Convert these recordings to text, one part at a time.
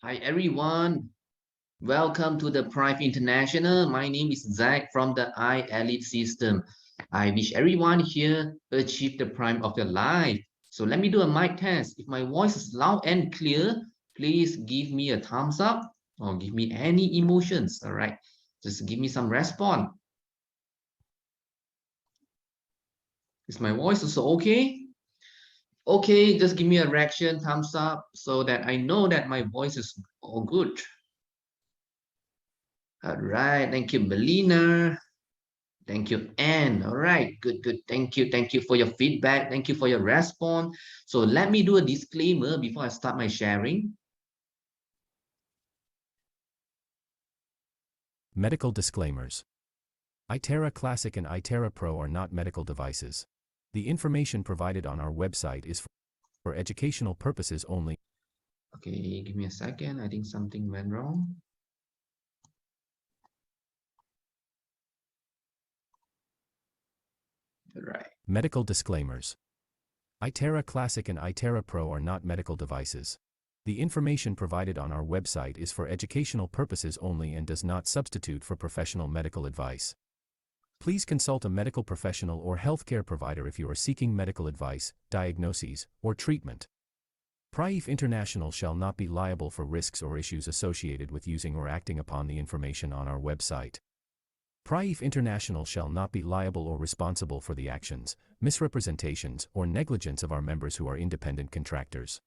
Hi everyone, welcome to the Prife International. My name is Zac from the Elite system. I wish everyone here achieve the prime of your life. So let me do a mic test. If my voice is loud and clear, please give me a thumbs up or give me any emotions. All right, just give me some response. Is my voice also okay? Okay, just give me a reaction, thumbs up, so that I know that my voice is all good. All right, thank you, Melina. Thank you, Anne. All right, good, good. Thank you. Thank you for your feedback. Thank you for your response. So let me do a disclaimer before I start my sharing. Medical disclaimers. iTera Classic and iTera Pro are not medical devices. The information provided on our website is for educational purposes only. Okay, give me a second. I think something went wrong. All right. Medical disclaimers. iTera Classic and iTera Pro are not medical devices. The information provided on our website is for educational purposes only and does not substitute for professional medical advice. Please consult a medical professional or healthcare provider if you are seeking medical advice, diagnoses, or treatment. TeraHertz International shall not be liable for risks or issues associated with using or acting upon the information on our website. TeraHertz International shall not be liable or responsible for the actions, misrepresentations, or negligence of our members who are independent contractors.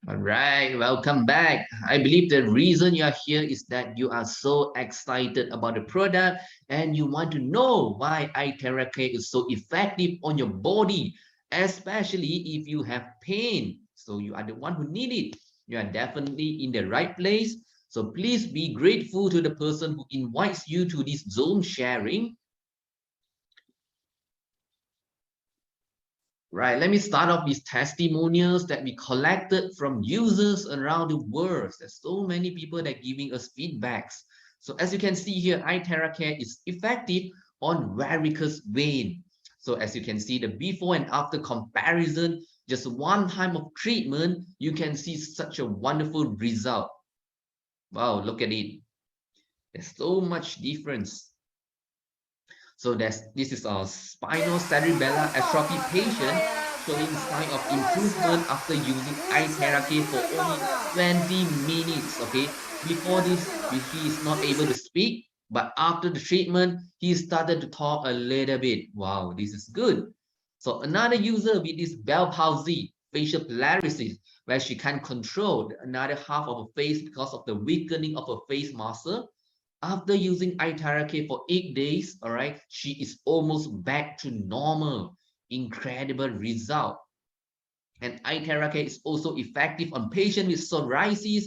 All right, welcome back. I believe the reason you are here is that you are so excited about the product and you want to know why iTeraCare is so effective on your body, especially if you have pain. So you are the one who need it. You are definitely in the right place. So please be grateful to the person who invites you to this Zoom sharing. Right, let me start off with testimonials that we collected from users around the world. There's so many people that are giving us feedbacks. So as you can see here, iTeraCare is effective on varicose vein. So as you can see, the before and after comparison, just one time of treatment, you can see such a wonderful result. Wow, look at it. There's so much difference. So this is a spinal cerebellar atrophy patient showing sign of improvement after using iTeraCare for only 20 minutes. Okay, before this, he is not able to speak, but after the treatment, he started to talk a little bit. Wow, this is good. So another user with this Bell palsy, facial paralysis, where she can't control another half of her face because of the weakening of her face muscle. After using iTeraCare for 8 days, all right, she is almost back to normal. Incredible result. And iTeraCare is also effective on patients with psoriasis.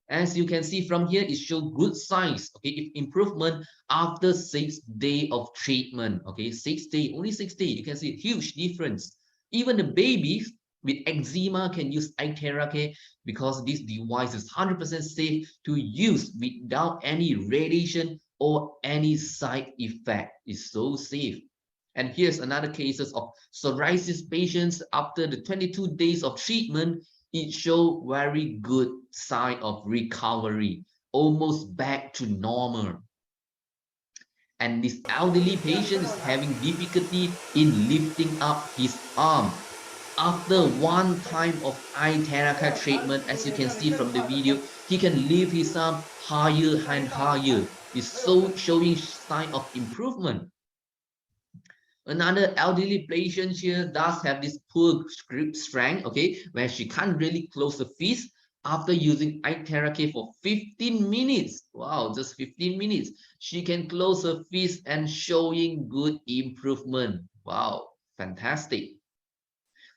As you can see from here, it shows good signs, okay, improvement after 6 days of treatment, okay, 6 days, only 6 days, you can see a huge difference. Even the babies with eczema can use iTeraCare because this device is 100% safe to use without any radiation or any side effect. It's so safe. And here's another cases of psoriasis patients after the 22 days of treatment. It showed very good sign of recovery, almost back to normal. And this elderly patient is having difficulty in lifting up his arm. After one time of iTeraCare treatment, as you can see from the video, he can lift his arm higher and higher. It's so showing sign of improvement. Another elderly patient here does have this poor grip strength, okay, where she can't really close the fist after using iTeraCare for 15 minutes. Wow, just 15 minutes. She can close her fist and showing good improvement. Wow, fantastic.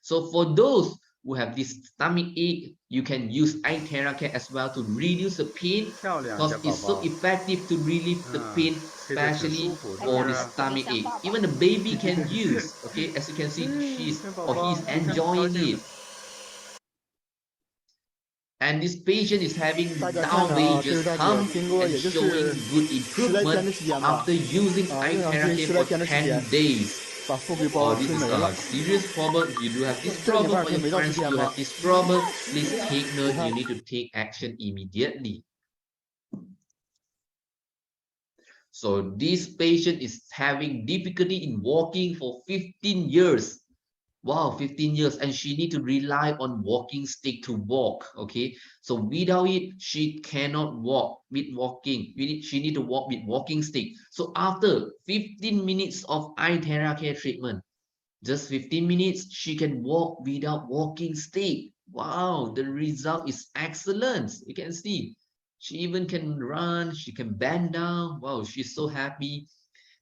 So for those who have this stomach ache, you can use iTeraCare as well to reduce the pain because it's so effective to relieve the pain, especially for the stomach ache. Even the baby can use, okay, as you can see, she's or he's enjoying it. And this patient is having 大家看着啊，这 downwages 是他的 hump 经过， and 也就 showing 是 good 10来天 improvement 的时间吧， after using 正常是 iTeraCare 10来 for 天的时间。 10 days. Oh, this is a serious problem. If you do have this problem, or your friends do have this problem, please take note. You need to take action immediately. So this patient is having difficulty in walking for 15 years. Wow, 15 years, and she need to rely on walking stick to walk. Okay, so without it, she cannot walk with walking. She need to walk with walking stick. So after 15 minutes of iTeraCare treatment, just 15 minutes, she can walk without walking stick. Wow, the result is excellent. You can see she even can run, she can bend down. Wow, she's so happy.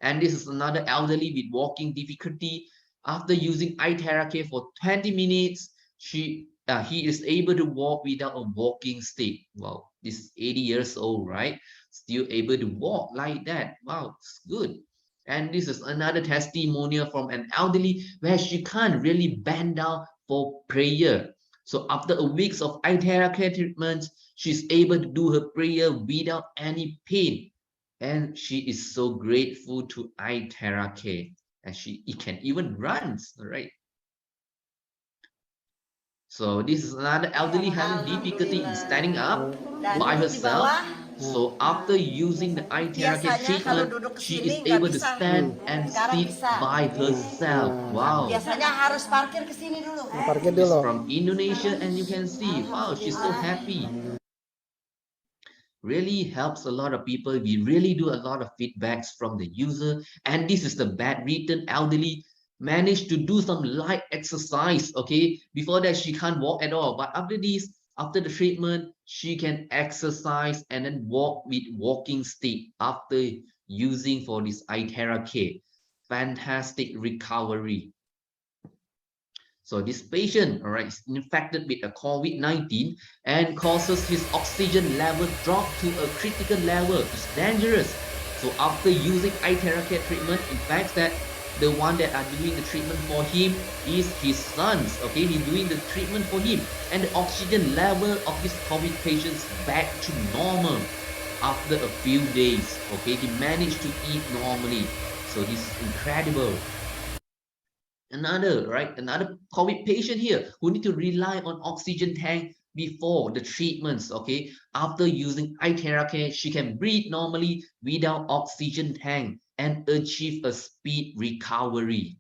And this is another elderly with walking difficulty. After using iTeraCare for 20 minutes, he is able to walk without a walking stick. Wow, this is 80 years old, right? Still able to walk like that. Wow, it's good. And this is another testimonial from an elderly where she can't really bend down for prayer. So after a weeks of iTeraCare treatment, she's able to do her prayer without any pain. And she is so grateful to iTeraCare. And it can even run, right? So this is another elderly having difficulty in standing up by herself. So after using the iTeraCare treatment, she is able to stand and sit by herself. Wow. Biasanya harus parkir ke sini dulu. Parkir dulu. It's from Indonesia, and you can see, wow, she's so happy. Really helps a lot of people. We really do a lot of feedbacks from the user, and this is the bedridden elderly managed to do some light exercise. Okay, before that she can't walk at all, but after this, after the treatment, she can exercise and then walk with walking stick after using for this iTeraCare. Fantastic recovery. So this patient, all right, is infected with a COVID-19 and causes his oxygen level drop to a critical level. It's dangerous. So after using iTeraCare treatment, in fact that the one that are doing the treatment for him is his sons. Okay, he's doing the treatment for him, and the oxygen level of this COVID patient is back to normal after a few days. Okay, he managed to eat normally. So this is incredible. Another COVID patient here who need to rely on oxygen tank before the treatments. Okay, after using iTeraCare, she can breathe normally without oxygen tank and achieve a speed recovery.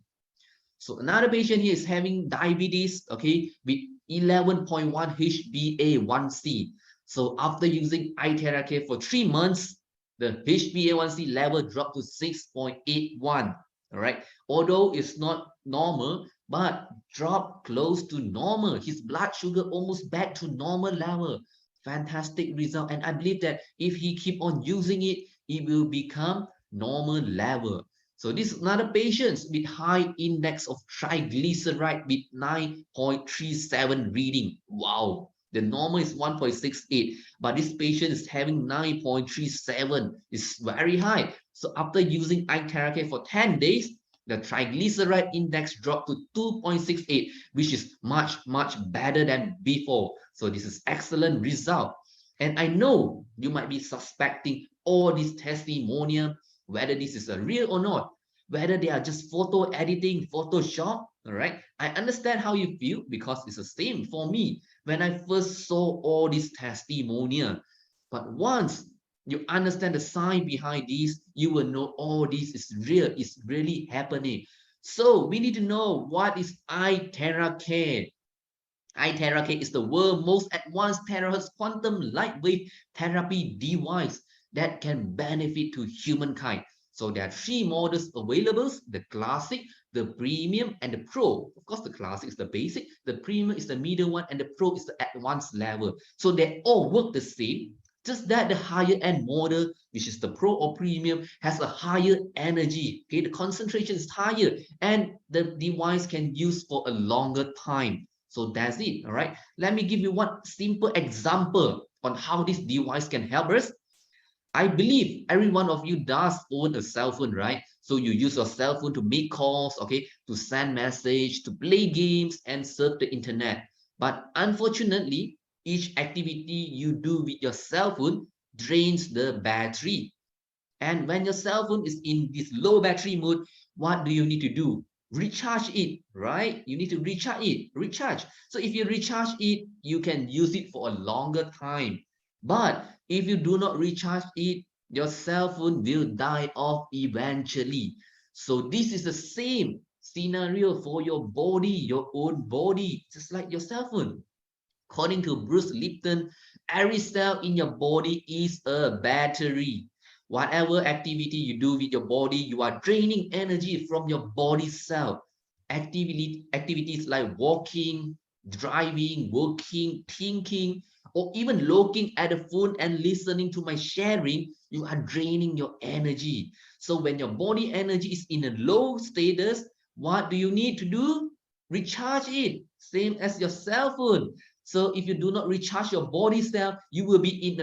So another patient here is having diabetes, okay, with 11.1 HbA1c. So after using iTeraCare for 3 months, the HbA1c level dropped to 6.81. All right, although it's not normal, but dropped close to normal. His blood sugar almost back to normal level. Fantastic result, and I believe that if he keep on using it, it will become normal level. So this is another patient with high index of triglyceride with 9.37 reading. Wow. The normal is 1.68, but this patient is having 9.37. It's very high. So after using iTeraCare for 10 days, the triglyceride index dropped to 2.68, which is much, much better than before. So this is excellent result. And I know you might be suspecting all these testimonial, whether this is a real or not, whether they are just photo editing, Photoshop. All right, I understand how you feel because it's the same for me when I first saw all these testimonial. But once you understand the sign behind these, you will know all this is real, it's really happening. So we need to know what is iTeraCare. iTeraCare is the world's most advanced TeraHertz quantum lightwave therapy device that can benefit to humankind. So there are 3 models available: the classic, the premium, and the pro. Of course, the classic is the basic, the premium is the middle one, and the pro is the advanced level. So they all work the same, just that the higher end model, which is the pro or premium, has a higher energy. Okay, the concentration is higher, and the device can use for a longer time. So that's it. All right. Let me give you one simple example on how this device can help us. I believe every one of you does own a cell phone, right? So you use your cell phone to make calls, okay, to send message, to play games, and surf the internet. But unfortunately, each activity you do with your cell phone drains the battery. And when your cell phone is in this low battery mode, what do you need to do? recharge it, right? You need to recharge. So if you recharge it, you can use it for a longer time. But if you do not recharge it, your cell phone will die off eventually. So this is the same scenario for your body, your own body, just like your cell phone. According to Bruce Lipton, every cell in your body is a battery. Whatever activity you do with your body, you are draining energy from your body cell. Activities like walking, driving, working, thinking, or even looking at the phone and listening to my sharing, you are draining your energy. So when your body energy is in a low status, what do you need to do? Recharge it. Same as your cell phone. So if you do not recharge your body cell, you will be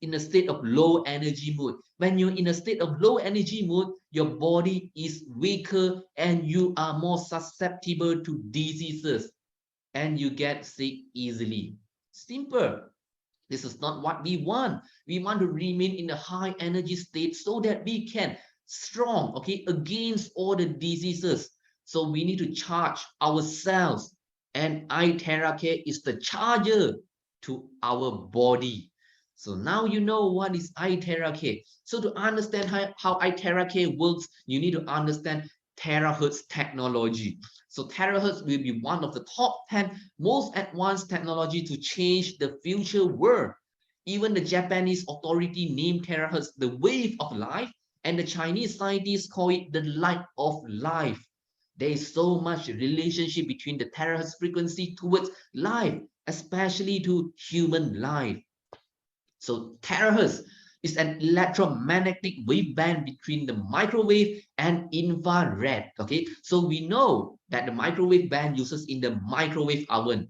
in a state of low energy mood. When you're in a state of low energy mood, your body is weaker and you are more susceptible to diseases and you get sick easily. Simple. This is not what we want. We want to remain in a high energy state so that we can strong, okay, against all the diseases. So we need to charge ourselves, and iTeraCare is the charger to our body. So now you know what is iTeraCare. So to understand how iTeraCare works, you need to understand TeraHertz technology. So TeraHertz will be one of the top 10 most advanced technology to change the future world. Even the Japanese authority named TeraHertz the wave of life, and the Chinese scientists call it the light of life. There is so much relationship between the terahertz frequency towards life, especially to human life. So terahertz is an electromagnetic wave band between the microwave and infrared. Okay, so we know that the microwave band uses in the microwave oven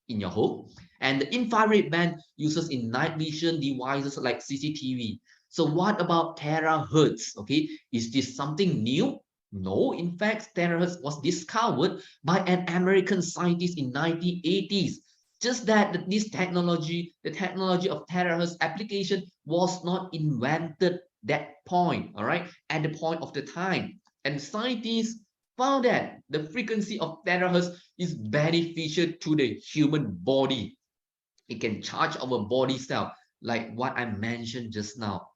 in your home, and the infrared band uses in night vision devices like CCTV. So what about terahertz? Okay, is this something new? No, in fact, terahertz was discovered by an American scientist in 1980s. Just that this technology, the technology of terahertz application, was not invented that point, all right, at the point of the time. And scientists found that the frequency of terahertz is beneficial to the human body. It can charge our body cell, like what I mentioned just now.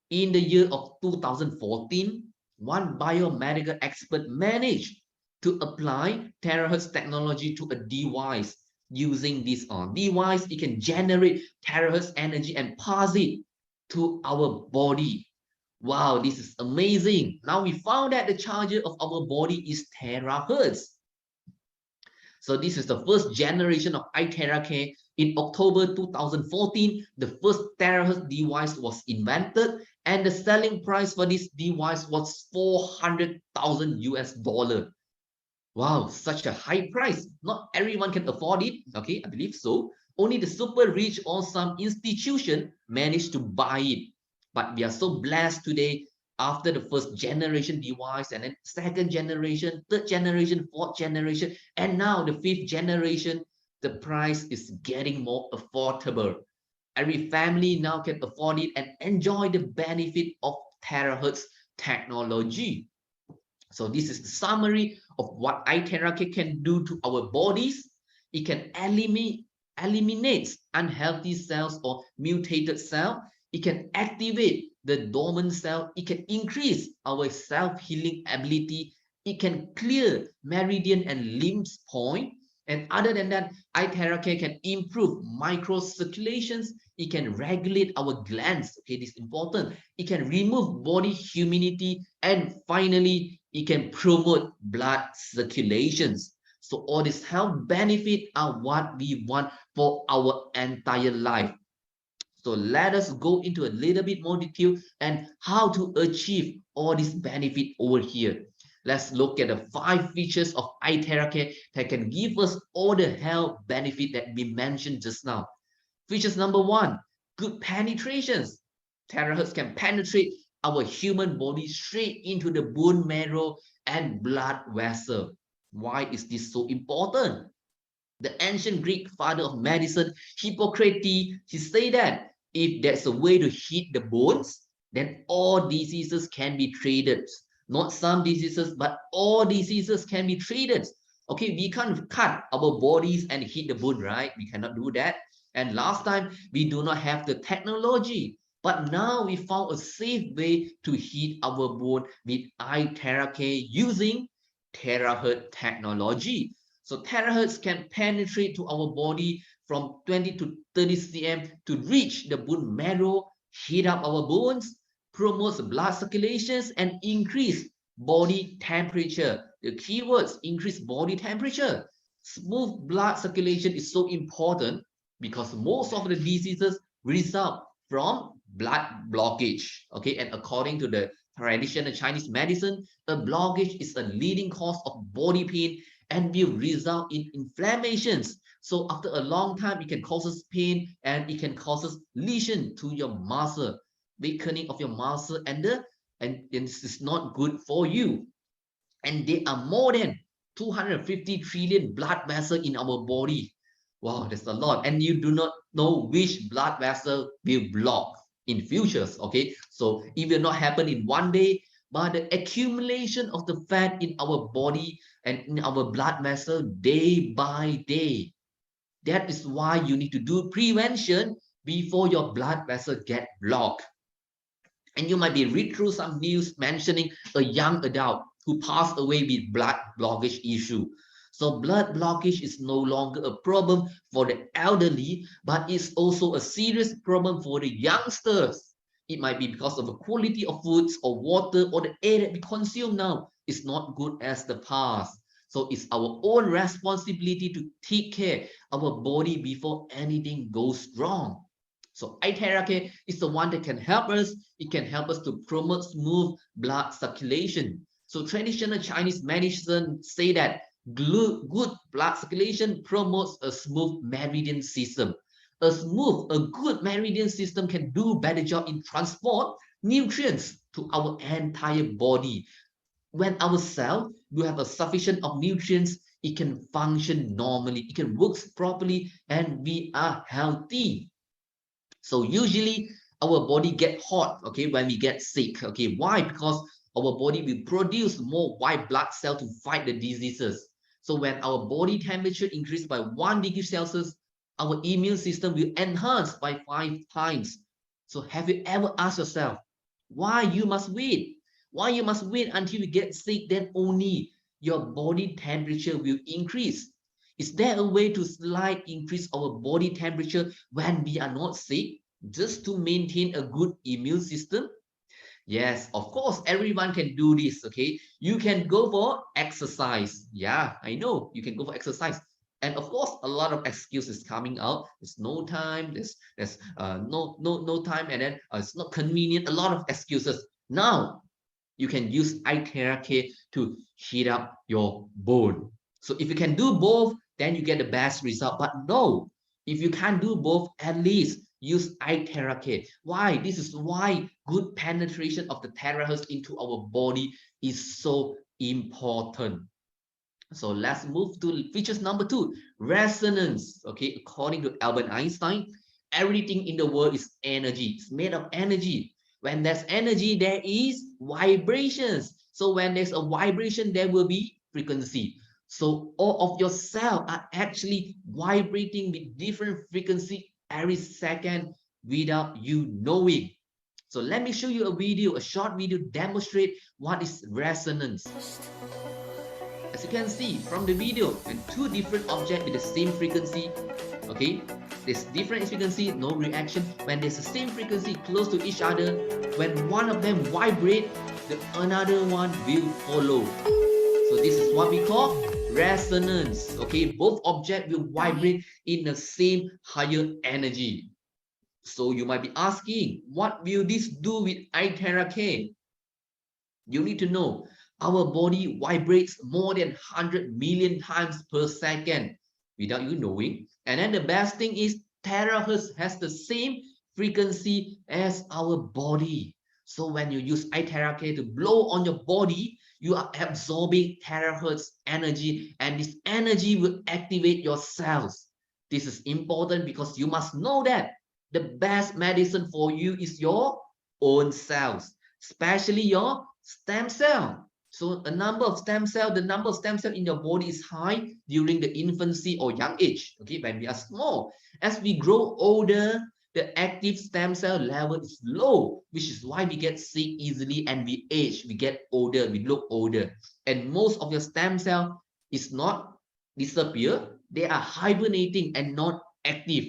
In the year of 2014, one biomedical expert managed to apply terahertz technology to a device. Using this device, it can generate terahertz energy and pass it to our body. Wow, this is amazing. Now we found that the charger of our body is terahertz. So this is the first generation of iTeraCare. In October 2014, the first terahertz device was invented, and the selling price for this device was 400,000 US dollar. Wow, such a high price. Not everyone can afford it. Okay, I believe so. Only the super rich or some institution managed to buy it. But we are so blessed today after the first generation device and then second generation, third generation, fourth generation, and now the fifth generation, the price is getting more affordable. Every family now can afford it and enjoy the benefit of terahertz technology. So this is the summary of what iTeraCare can do to our bodies. It can eliminate unhealthy cells or mutated cell. It can activate the dormant cell. It can increase our self-healing ability. It can clear meridian and lymph point. And other than that, iTeraCare can improve microcirculations. It can regulate our glands. Okay, this is important. It can remove body humidity. And finally, it can promote blood circulations. So all these health benefits are what we want for our entire life. So let us go into a little bit more detail and how to achieve all this benefit over here. Let's look at the 5 features of iTeraCare that can give us all the health benefit that we mentioned just now. Features number 1, good penetrations. Terahertz can penetrate our human body straight into the bone marrow and blood vessel. Why is this so important? The ancient Greek father of medicine, Hippocrates, he said that if there's a way to hit the bones, then all diseases can be treated. Not some diseases, but all diseases can be treated. Okay, we can't cut our bodies and hit the bone, right? We cannot do that. And last time, we do not have the technology. But now we found a safe way to heat our bone with iTeraCare using TeraHertz technology. So TeraHertz can penetrate to our body from 20 to 30 cm to reach the bone marrow, heat up our bones, promotes blood circulations, and increase body temperature. The keywords increase body temperature. Smooth blood circulation is so important because most of the diseases result from blood blockage. Okay, and according to the traditional Chinese medicine, a blockage is a leading cause of body pain and will result in inflammations. So after a long time, it can cause pain and it can cause lesion to your muscle, weakening of your muscle, and this is not good for you. And there are more than 250 trillion blood vessels in our body. Wow, that's a lot. And you do not know which blood vessel will block in futures. Okay, so it will not happen in one day, but the accumulation of the fat in our body and in our blood vessel day by day. That is why you need to do prevention before your blood vessel get blocked. And you might be read through some news mentioning a young adult who passed away with blood blockage issue. So blood blockage is no longer a problem for the elderly, but it's also a serious problem for the youngsters. It might be because of the quality of foods or water or the air that we consume now is not good as the past. So it's our own responsibility to take care of our body before anything goes wrong. So iTeraCare is the one that can help us. It can help us to promote smooth blood circulation. So traditional Chinese medicine say that good blood circulation promotes a smooth meridian system. A good meridian system can do better job in transport nutrients to our entire body. When our cell will have a sufficient of nutrients, it can function normally, it can work properly, and we are healthy. So usually our body get hot, okay, when we get sick. Okay, why? Because our body will produce more white blood cell to fight the diseases. So when our body temperature increase by 1 degree Celsius, our immune system will enhance by 5 times. So have you ever asked yourself why you must wait? Why you must wait until you get sick, then only your body temperature will increase? Is there a way to slight increase our body temperature when we are not sick, just to maintain a good immune system? Yes, of course, everyone can do this. Okay, you can go for exercise. Yeah, I know you can go for exercise. And of course, a lot of excuses coming out. There's no time. There's no time, and then it's not convenient. A lot of excuses. Now you can use iTeraCare to heat up your bone. So if you can do both, then you get the best result. But no, if you can't do both, at least use iTeraCare. Why? This is why good penetration of the terahertz into our body is so important. So let's move to features number 2, resonance. Okay, according to Albert Einstein, everything in the world is energy. It's made of energy. When there's energy, there is vibrations. So when there's a vibration, there will be frequency. So all of your cells are actually vibrating with different frequency every second without you knowing. So let me show you a video, a short video demonstrate what is resonance. As you can see from the video, when two different objects with the same frequency, okay, there's different frequency, no reaction. When there's the same frequency close to each other, when one of them vibrate, the another one will follow. So this is what we call resonance. Okay, both objects will vibrate in the same higher energy. So you might be asking, what will this do with iTeraCare? You need to know our body vibrates more than 100 million times per second without you knowing. And then the best thing is terahertz has the same frequency as our body. So when you use iTeraCare to blow on your body, you are absorbing terahertz energy, and this energy will activate your cells. This is important because you must know that the best medicine for you is your own cells, especially your stem cell. So the number of stem cell in your body is high during the infancy or young age. Okay, when we are small. As we grow older, the active stem cell level is low, which is why we get sick easily and we age, we get older, we look older. And most of your stem cell is not disappear, they are hibernating and not active.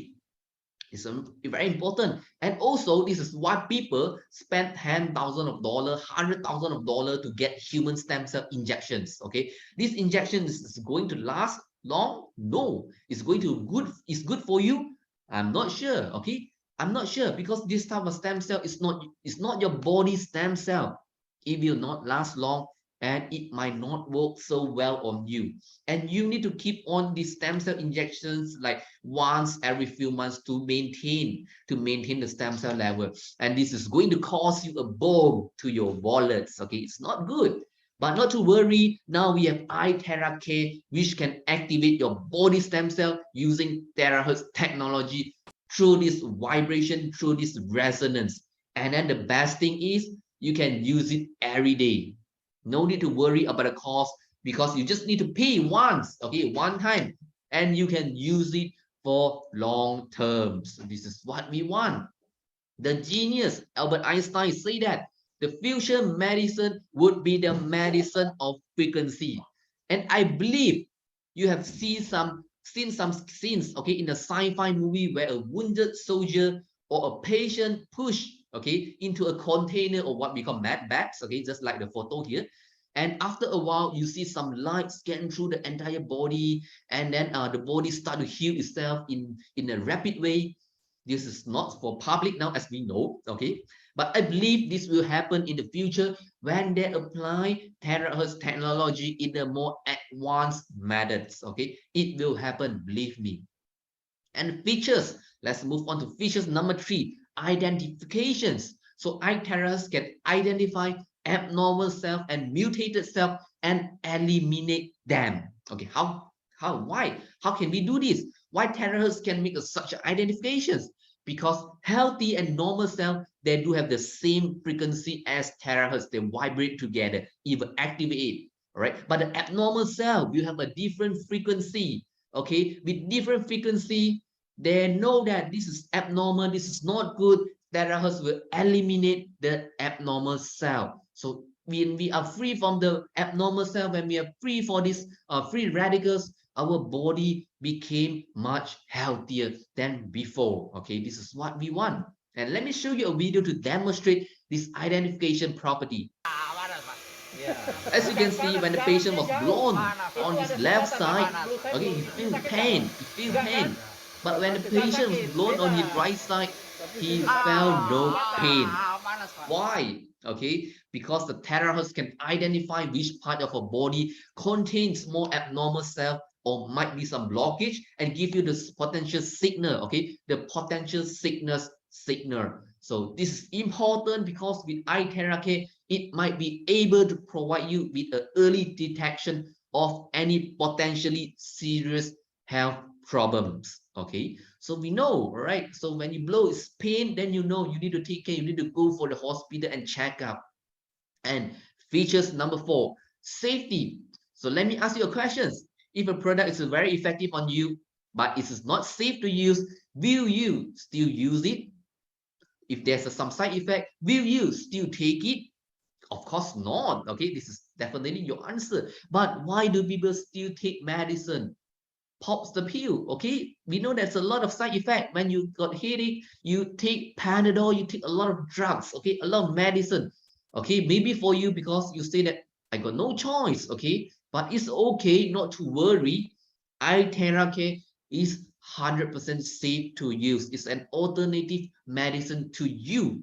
It's very important. And also, this is why people spend $10,000, $100,000 to get human stem cell injections. Okay, this injection is going to last long? No, it's good for you. I'm not sure. Okay, I'm not sure because this type of stem cell is not your body stem cell. It will not last long and it might not work so well on you. And you need to keep on these stem cell injections like once every few months to maintain the stem cell level. And this is going to cause you a bomb to your wallets. Okay, it's not good. But not to worry, now we have iTeraCare, which can activate your body stem cell using TeraHertz technology through this vibration, through this resonance. And then the best thing is you can use it every day. No need to worry about the cost because you just need to pay once, okay, one time, and you can use it for long term. So this is what we want. The genius Albert Einstein say that the future medicine would be the medicine of frequency. And I believe you have seen some scenes, okay, in a sci-fi movie where a wounded soldier or a patient push, okay, into a container or what we call med bags, okay, just like the photo here. And after a while, you see some light scan through the entire body, and then the body start to heal itself in a rapid way. This is not for public now, as we know, okay? But I believe this will happen in the future when they apply TeraHertz technology in the more advanced methods, okay? It will happen, believe me. And features, let's move on to features number 3, identifications. So iTeraHertz can identify abnormal cells and mutated cells and eliminate them. Okay, why? How can we do this? Why TeraHertz can make such identifications? Because healthy and normal cells, they do have the same frequency as TeraHertz. They vibrate together, even activate. All right, but the abnormal cell will have a different frequency. Okay, with different frequency, they know that this is abnormal, this is not good. TeraHertz will eliminate the abnormal cell. So when we are free from the abnormal cell, when we are free for these free radicals, our body became much healthier than before. Okay, this is what we want. And let me show you a video to demonstrate this identification property. As you can see, when the patient was blown on his left side, okay, he feel pain. But when the patient was blown on his right side, he felt no pain. Why? Okay, because the terahertz can identify which part of a body contains more abnormal cell or might be some blockage and give you the potential signal, okay, the potential sickness signal. So this is important because with iTeraCare, it might be able to provide you with an early detection of any potentially serious health problems. Okay, so we know, right? So when you blow it's pain, then you know you need to take care, you need to go for the hospital and check up. And features number 4, safety. So let me ask you a question. If a product is very effective on you, but it is not safe to use, will you still use it? If there's some side effect, will you still take it? Of course not. Okay, this is definitely your answer. But why do people still take medicine? Pops the pill. Okay, we know there's a lot of side effect. When you got headache, you take Panadol, you take a lot of drugs. Okay, a lot of medicine. Okay, maybe for you because you say that I got no choice. Okay, but it's okay not to worry. iTeraCare is 100% safe to use. It's an alternative medicine to you.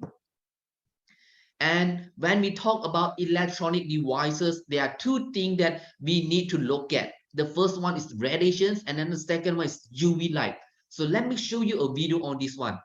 And when we talk about electronic devices, there are 2 things that we need to look at. The first one is radiations, and then the second one is UV light. So let me show you a video on this one.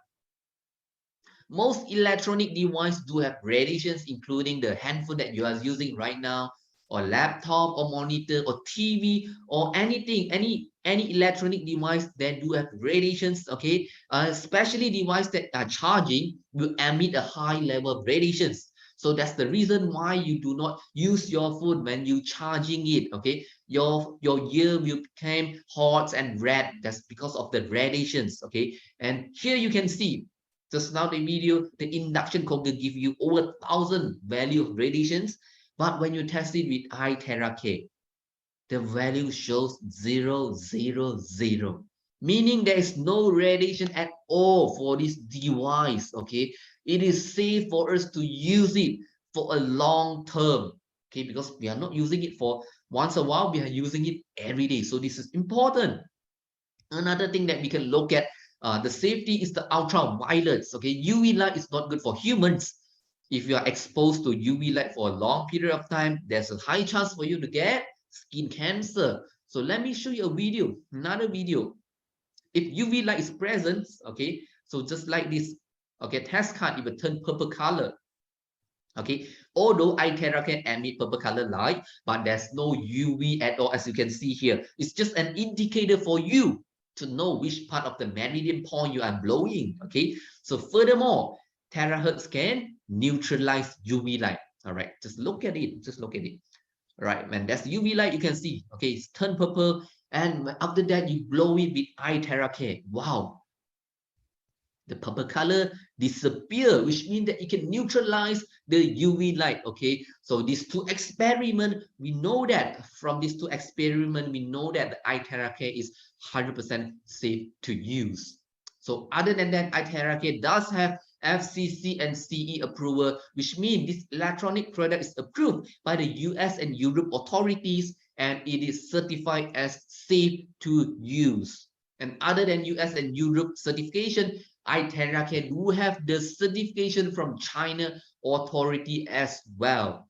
Most electronic devices do have radiations, including the handphone that you are using right now, or laptop, or monitor, or TV, or anything, any electronic device that do have radiations. Okay, especially devices that are charging will emit a high level of radiations. So that's the reason why you do not use your phone when you charging it. Okay, your ear will become hot and red. That's because of the radiations. Okay, and here you can see just now the video, the induction cooker give you over 1,000 value of radiations, but when you test it with iTeraCare, the value shows 000, meaning there is no radiation at all for this device. Okay, it is safe for us to use it for a long term. Okay, because we are not using it for once a while, we are using it every day. So this is important. Another thing that we can look at, the safety is the ultraviolets. Okay, UV light is not good for humans. If you are exposed to UV light for a long period of time, there's a high chance for you to get skin cancer. So let me show you a video, another video. If UV light is present, okay, so just like this, okay, test card, it will turn purple color. Okay, although iTeraCare emit purple color light, but there's no UV at all, as you can see here. It's just an indicator for you to know which part of the meridian point you are blowing. Okay, so furthermore, TeraHertz can neutralize UV light. All right, just look at it. Just look at it. All right, when that's UV light, you can see. Okay, it's turned purple, and after that, you blow it with iTeraCare. Wow, the purple color disappear, which means that it can neutralize the UV light. Okay, so these two experiments, we know that from these two experiments, we know that the iTeraCare is 100% safe to use. So other than that, iTeraCare does have FCC and CE approval, which means this electronic product is approved by the US and Europe authorities, and it is certified as safe to use. And other than US and Europe certification, iTeraCare do have the certification from China authority as well.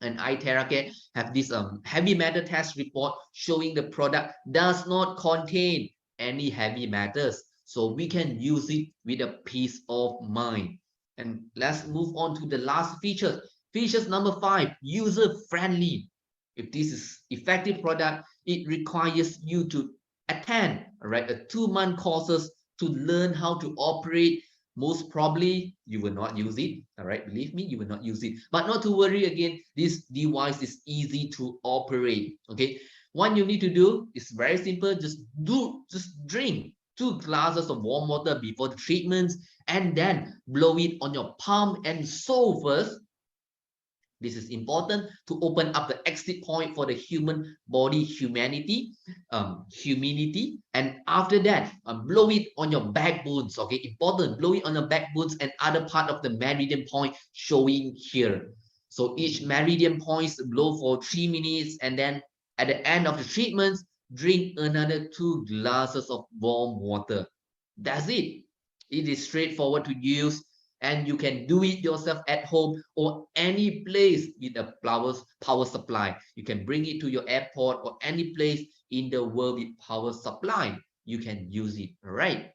And iTeraCare have this heavy metal test report showing the product does not contain any heavy metals. So we can use it with a peace of mind. And let's move on to the last feature. Features number 5, user friendly. If this is effective product, it requires you to attend, right, a 2-month courses to learn how to operate. Most probably you will not use it. All right, believe me, you will not use it, but not to worry. Again, this device is easy to operate. Okay, what you need to do is very simple. Just drink 2 glasses of warm water before the treatments, and then blow it on your palm and sole first. This is important to open up the exit point for the human body humidity, and after that, blow it on your backbones. Okay, important, blow it on your backbones and other part of the meridian point showing here. So each meridian points blow for 3 minutes, and then at the end of the treatments, drink another 2 glasses of warm water. That's it. It is straightforward to use, and you can do it yourself at home or any place with a power supply. You can bring it to your airport or any place in the world with power supply. You can use it, right?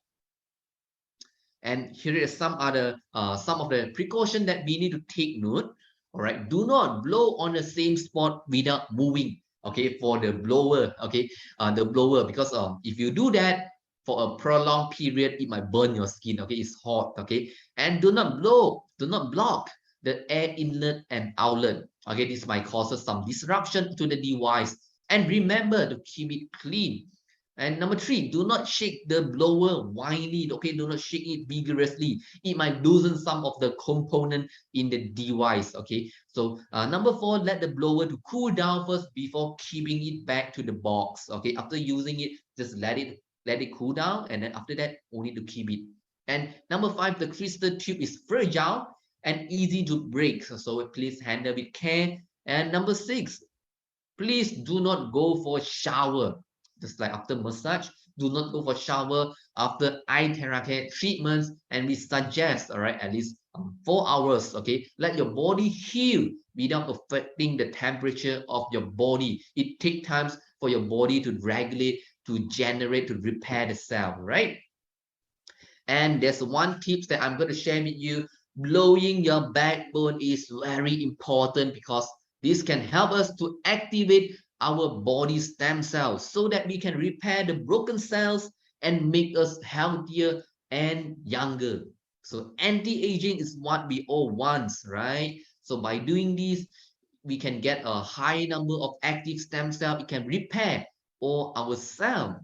And here is some of the precaution that we need to take note. All right, do not blow on the same spot without moving. Okay, for the blower. Okay, the blower, because if you do that for a prolonged period, it might burn your skin. Okay, it's hot. Okay, and do not block the air inlet and outlet. Okay, this might cause some disruption to the device. And remember to keep it clean. And number 3, do not shake the blower wildly. Okay, do not shake it vigorously. It might loosen some of the component in the device. Okay, so number 4, let the blower to cool down first before keeping it back to the box. Okay, after using it, just let it cool down, and then after that, only to keep it. And number 5, the crystal tube is fragile and easy to break. So please handle with care. And number 6, please do not go for shower. Just like after massage, do not go for shower after iTeraCare treatments, and we suggest, all right, at least 4 hours. Okay, let your body heal without affecting the temperature of your body. It takes time for your body to regulate, to generate, to repair the cell, right? And there's one tips that I'm going to share with you. Blowing your backbone is very important because this can help us to activate our body stem cells so that we can repair the broken cells and make us healthier and younger. So anti-aging is what we all want, right? So by doing this, we can get a high number of active stem cells. It can repair all our cells.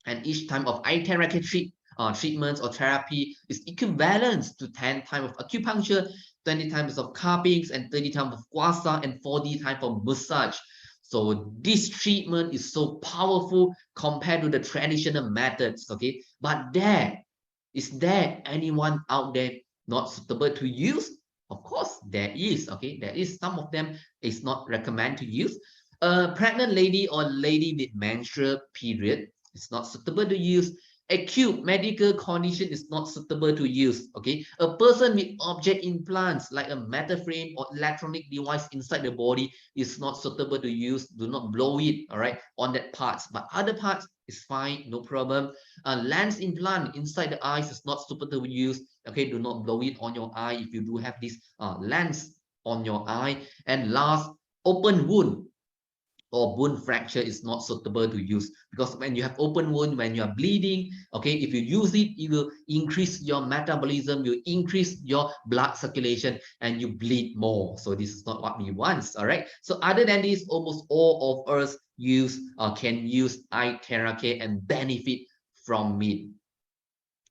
And each time of iTeraCare treatments or therapy is equivalent to 10 times of acupuncture, 20 times of cuppings, and 30 times of guasa, and 40 times of massage. So this treatment is so powerful compared to the traditional methods, okay? But is there anyone out there not suitable to use? Of course, there is, okay? There is some of them is not recommended to use. A pregnant lady or lady with menstrual period is not suitable to use. Acute medical condition is not suitable to use. Okay, a person with object implants like a metal frame or electronic device inside the body is not suitable to use. Do not blow it, all right, on that parts. But other parts is fine, no problem. A lens implant inside the eyes is not suitable to use. Okay, do not blow it on your eye if you do have this lens on your eye. And last, open wound or bone fracture is not suitable to use, because when you have open wound, when you are bleeding, okay, if you use it, it will increase your metabolism, you increase your blood circulation, and you bleed more. So this is not what we want. All right, so other than this, almost all of us can use iTeraCare and benefit from it.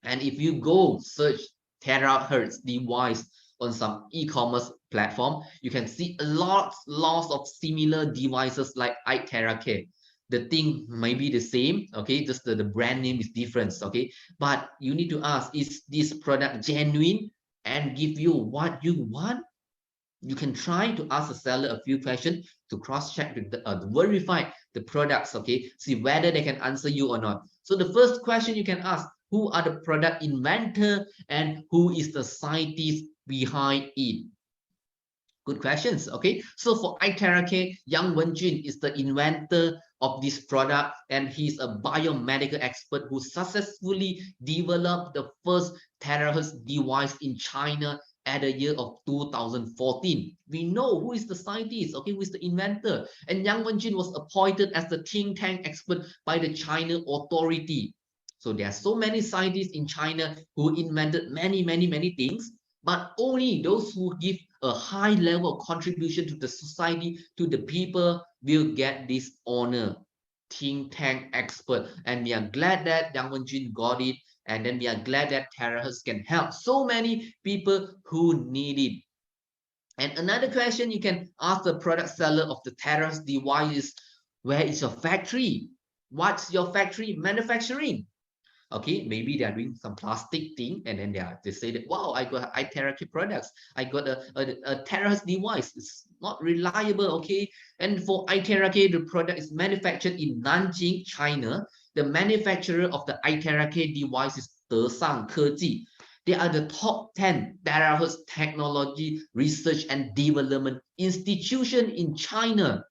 And if you go search TeraHertz device on some e-commerce platform, you can see lots of similar devices like iTeraCare. The thing may be the same, okay, just the brand name is different, okay, but you need to ask, is this product genuine and give you what you want? You can try to ask the seller a few questions to cross-check, to verify the products, okay, see whether they can answer you or not. So the first question you can ask, who are the product inventor and who is the scientist behind it? Good questions, okay? So for iTeraCare, Yang Wenjun is the inventor of this product, and he's a biomedical expert who successfully developed the first TeraHertz device in China at the year of 2014. We know who is the scientist, okay, who is the inventor. And Yang Wenjun was appointed as the think tank expert by the China authority. So there are so many scientists in China who invented many things, but only those who give a high level of contribution to the society, to the people, will get this honor, think tank expert. And we are glad that Yang Wenjun got it, and then we are glad that TeraHertz can help so many people who need it. And another question you can ask the product seller of the TeraHertz device is, where is your factory? What's your factory manufacturing? Okay, maybe they are doing some plastic thing, and then they say that, wow, I got iTeraCare products, I got a TeraHertz device. It's not reliable, okay? And for iTeraCare, the product is manufactured in Nanjing, China. The manufacturer of the iTeraCare device is Desang Keji. They are the top 10 TeraHertz technology research and development institution in China.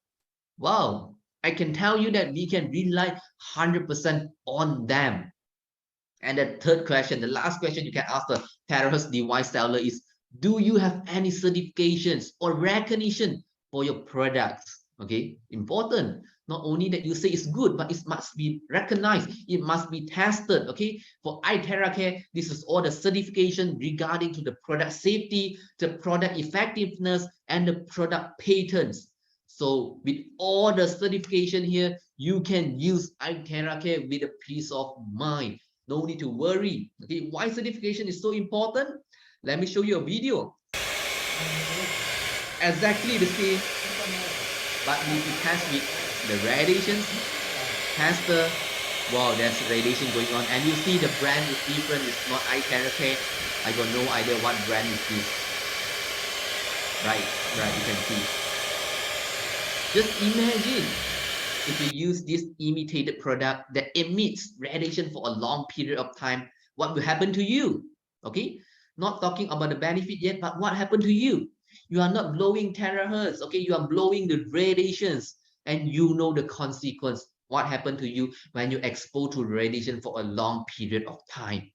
Wow, I can tell you that we can rely 100% on them. And the third question, the last question you can ask the TeraHertz device seller is, do you have any certifications or recognition for your products? Okay, important. Not only that you say it's good, but it must be recognized. It must be tested. Okay, for iTeraCare, this is all the certification regarding to the product safety, the product effectiveness, and the product patents. So with all the certification here, you can use iTeraCare with a peace of mind. No need to worry. Okay, why certification is so important? Let me show you a video. Exactly the same, but we need to test with the radiation tester. Wow, there's radiation going on, and you see the brand is different. It's not iTeraCare. I got no idea what brand is this. Right, you can see. Just imagine if you use this imitated product that emits radiation for a long period of time, what will happen to you? Okay, not talking about the benefit yet, but what happened to you? You are not blowing terahertz, okay, you are blowing the radiations, and you know the consequence. What happened to you when you expose to radiation for a long period of time?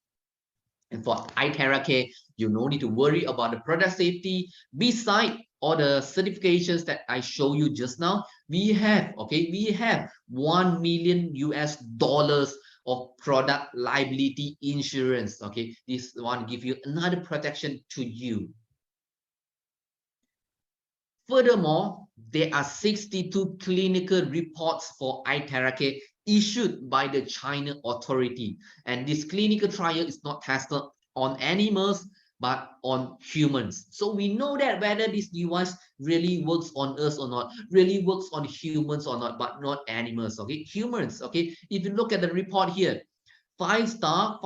And for iTeraCare, you no need to worry about the product safety. Beside all the certifications that I show you just now, we have 1 million US dollars of product liability insurance. Okay, this one give you another protection to you. Furthermore, there are 62 clinical reports for iTeraCare issued by the China authority. And this clinical trial is not tested on animals, but on humans. So we know that whether this device really works on us or not, really works on humans or not, but not animals, okay? Humans, okay? If you look at the report here, 5 star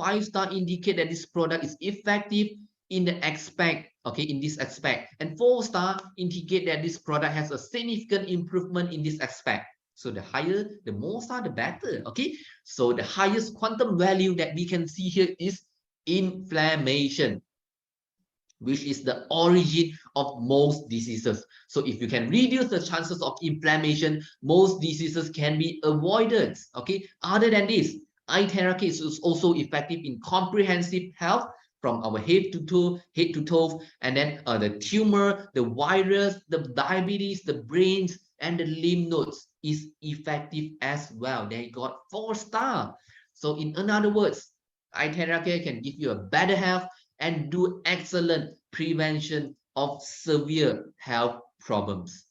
indicate that this product is effective in the aspect, okay, in this aspect, and 4 star indicate that this product has a significant improvement in this aspect. So the higher, the more star, the better. Okay, so the highest quantum value that we can see here is inflammation, which is the origin of most diseases. So if you can reduce the chances of inflammation, most diseases can be avoided. Okay, other than this, iTeraCare is also effective in comprehensive health from our head to toe, and then the tumor, the virus, the diabetes, the brains, and the lymph nodes is effective as well. They got 4 star. So in other words, iTeraCare can give you a better health and do excellent prevention of severe health problems.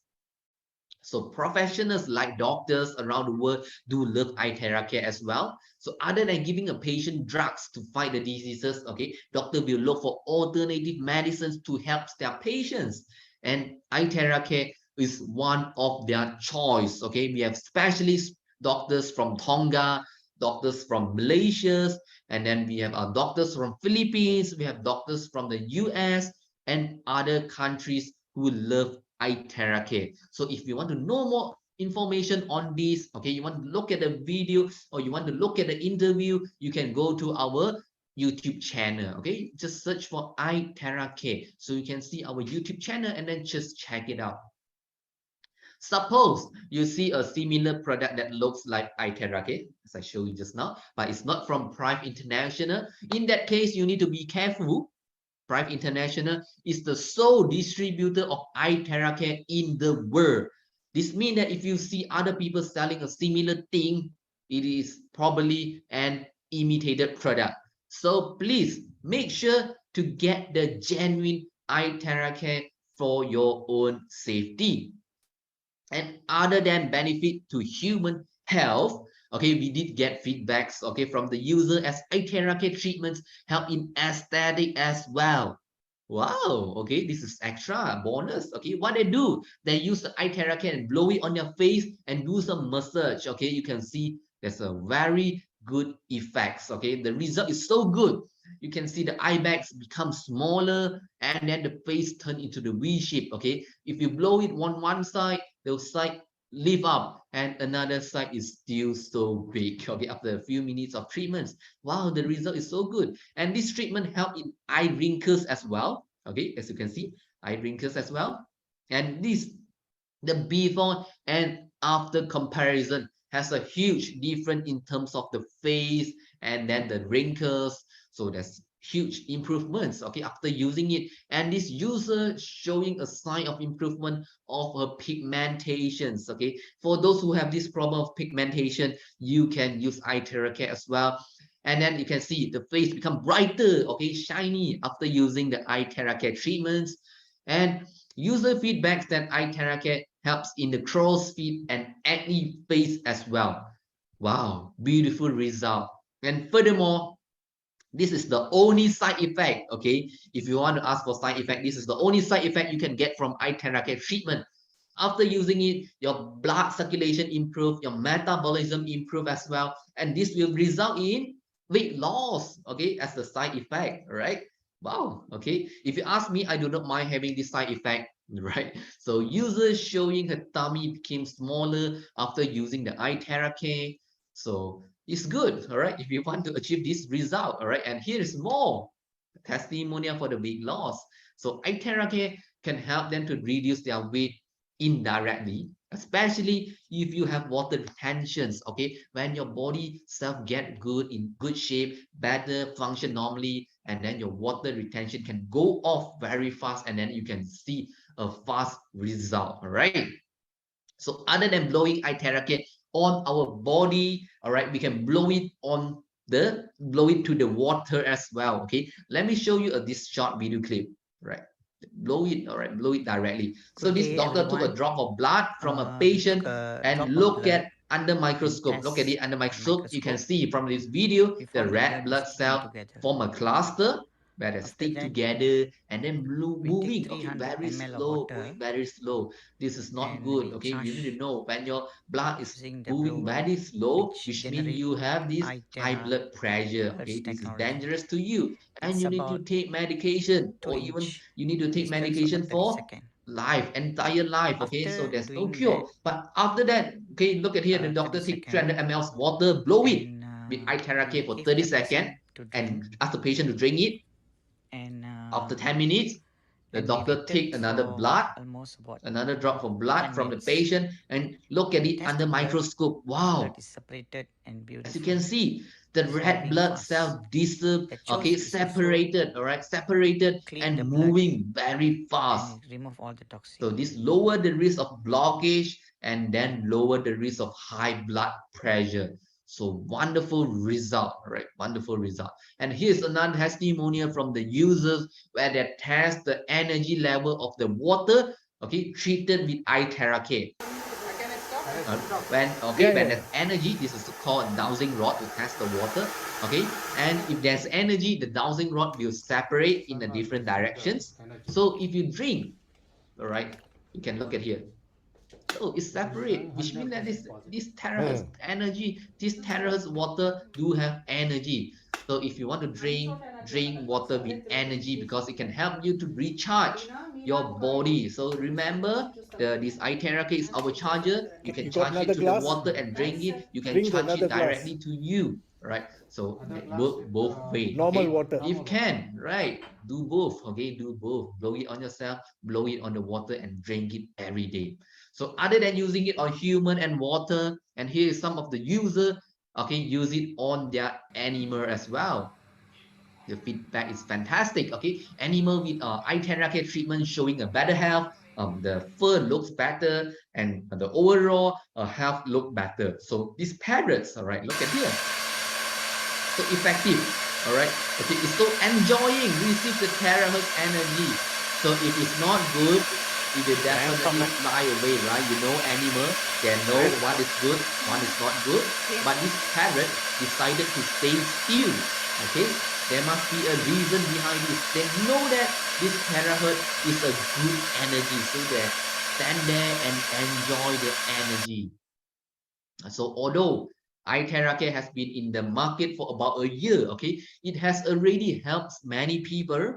So professionals like doctors around the world do love iTeraCare as well. So other than giving a patient drugs to fight the diseases, okay, doctor will look for alternative medicines to help their patients. And iTeraCare is one of their choice. Okay, we have specialist doctors from Tonga, doctors from Malaysia, and then we have our doctors from Philippines, we have doctors from the US and other countries who love iTeraCare. So if you want to know more information on this, okay, you want to look at the video or you want to look at the interview, you can go to our YouTube channel. Okay, just search for iTeraCare so you can see our YouTube channel and then just check it out. Suppose you see a similar product that looks like iTeraCare, as I showed you just now, but it's not from Prife International. In that case, you need to be careful. Prife International is the sole distributor of iTeraCare in the world. This means that if you see other people selling a similar thing, it is probably an imitated product. So please make sure to get the genuine iTeraCare for your own safety. And other than benefit to human health, okay, we did get feedbacks, okay, from the user as iTeraCare treatments help in aesthetic as well. Wow, okay, this is extra bonus. Okay, what they do, they use the iTeraCare and blow it on your face and do some massage. Okay, you can see there's a very good effects. Okay, the result is so good. You can see the eye bags become smaller and then the face turn into the V shape. Okay, if you blow it on one side, the side lift up and another side is still so big. Okay, after a few minutes of treatments, wow, the result is so good. And this treatment help in eye wrinkles as well. Okay, as you can see, eye wrinkles as well. And this, the before and after comparison has a huge difference in terms of the face and then the wrinkles. So there's huge improvements, okay, after using it. And this user showing a sign of improvement of her pigmentations. Okay, for those who have this problem of pigmentation, you can use iTeraCare as well. And then you can see the face become brighter, okay, shiny after using the iTeraCare treatments. And user feedbacks that iTeraCare helps in the crow's feet and acne face as well. Wow, beautiful result. And furthermore, this is the only side effect. Okay, if you want to ask for side effect, this is the only side effect you can get from iTeraCare treatment. After using it, your blood circulation improve, your metabolism improve as well, and this will result in weight loss. Okay, as the side effect. All right. Wow. Okay. If you ask me, I do not mind having this side effect. Right. So users showing her tummy became smaller after using the iTeraCare. So it's good, all right, if you want to achieve this result, all right. And here is more testimonial for the weight loss. So iTeraCare can help them to reduce their weight indirectly, especially if you have water retentions. Okay, when your body self get good in good shape, better function normally, and then your water retention can go off very fast, and then you can see a fast result. All right. So other than blowing iTeraCare on our body. All right, we can blow it to the water as well. Okay, let me show you this short video clip. Right, blow it. All right, blow it directly. So Good this day, doctor took a everyone. drop of blood from a We took patient a and drop of look blood at under and microscope. Look at test it under at microscope. You can microscope. see from this video We the found the red blood is blood sticking cell together. form a cluster where they After stick that, together and then we take moving. Okay, 300 very ml of slow, water going very slow. This is not and good. we Okay, you need to charge know when your blood is using the moving blower, very slow, which which means generate you have this high blood pressure. iTeraHertz Okay, this is technology. dangerous to you, and It's you need to about take medication, 2 or even inch you need to take distance over medication 30 for seconds. entire life. Okay, so After there's no doing cure. that, But after that, okay, look at here, the 30 doctor take 300 seconds, ml of water, blow it and with we iTeraCare for give 30 the seconds patient to drink, and ask the patient to drink it. and After 10 minutes, the we doctor waited take for almost about another drop of blood 10 from the minutes. patient and look at it Test under the blood. microscope. The blood Wow, is separated and as you beautiful. can see, the It's red moving blood fast. cell That shows it's also separated, all right, separated clean the and blood moving very fast. and remove all the toxin. So this lower the risk of blockage and then lower the risk of high blood pressure. So wonderful result, right? Wonderful result. And here's another testimonial from the users where they test the energy level of the water, okay, treated with iTeraCare. When there's energy, this is called dowsing rod to test the water. Okay, and if there's energy, the dowsing rod will separate in the different directions. So if you drink, all right, you can look at here. So it's separate, which means that this terahertz energy, this terahertz water do have energy. So if you want to drink water with energy because it can help you to recharge your body. So remember, this iTeraCare is our charger. You can You got charge it another to the glass? water and drink it. You can Bring the charge another it glass. directly to you, right? So it work both way. Normal Okay, water. if can, right, do both. Okay, do both. Blow it on yourself, blow it on the water, and drink it every day. So other than using it on human and water, and here is some of the user, okay, use it on their animal as well. The feedback is fantastic. Okay, animal with iTeraCare treatment showing a better health. The fur looks better, and the overall health look better. So these parrots, all right, look at here, so effective. All right, okay, it's so enjoying, receive the terahertz energy. So if it's not good, it will definitely fly away, right? You know, animal, they know what is good, what is not good. But this parrot decided to stay still. Okay, there must be a reason behind this. They know that this terahertz is a good energy, so they stand there and enjoy the energy. So although iTeraCare has been in the market for about a year, okay, it has already helped many people,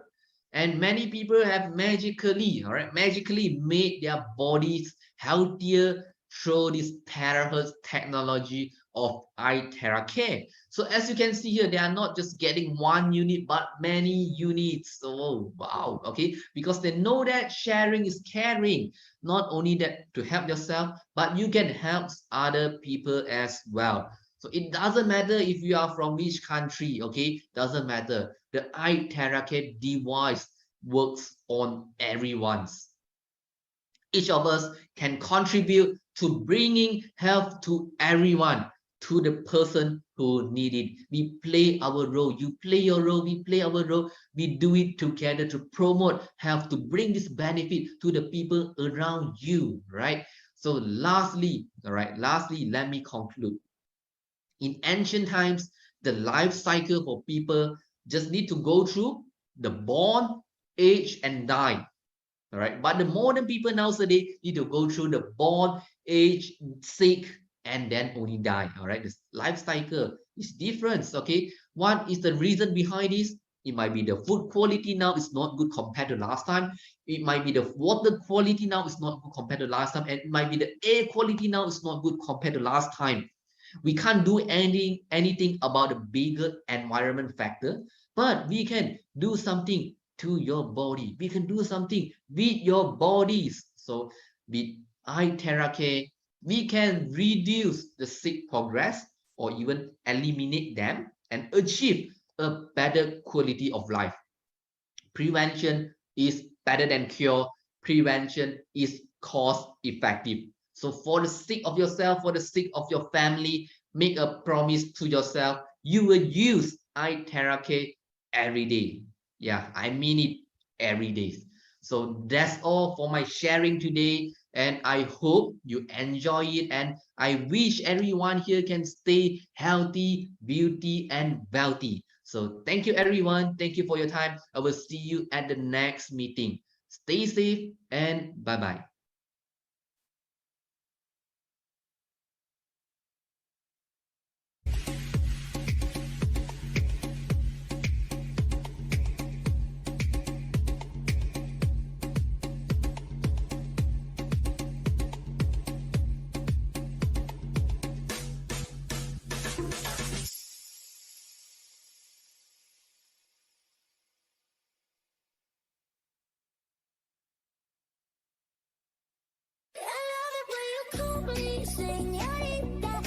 and many people have magically made their bodies healthier through this terahertz technology of iTeraCare. So as you can see here, they are not just getting one unit, but many units. Oh, wow, okay, because they know that sharing is caring. Not only that to help yourself, but you can help other people as well. So it doesn't matter if you are from which country, okay? Doesn't matter. The iTeraCare device works on everyone's. Each of us can contribute to bringing health to everyone, to the person who need it. We play our role. You play your role. We play our role. We do it together to promote health, to bring this benefit to the people around you, right? So lastly, all right, lastly, let me conclude. In ancient times, the life cycle for people just need to go through the born, age, and die. All right, but the modern people nowadays need to go through the born, age, sick, and then only die. All right, this life cycle is different. Okay, what is the reason behind this? It might be the food quality now is not good compared to last time. It might be the water quality now is not good compared to last time, and it might be the air quality now is not good compared to last time. We can't do anything about the bigger environment factor, but we can do something to your body. We can do something with your bodies. So with iTeraCare, we can reduce the sick progress or even eliminate them and achieve a better quality of life. Prevention is better than cure. Prevention is cost effective. So for the sake of yourself, for the sake of your family, make a promise to yourself. You will use iTeraCare every day. Yeah, I mean it every day. So that's all for my sharing today. And I hope you enjoy it. And I wish everyone here can stay healthy, beauty, and wealthy. So thank you, everyone. Thank you for your time. I will see you at the next meeting. Stay safe and bye bye. I love it when you call me, señorita.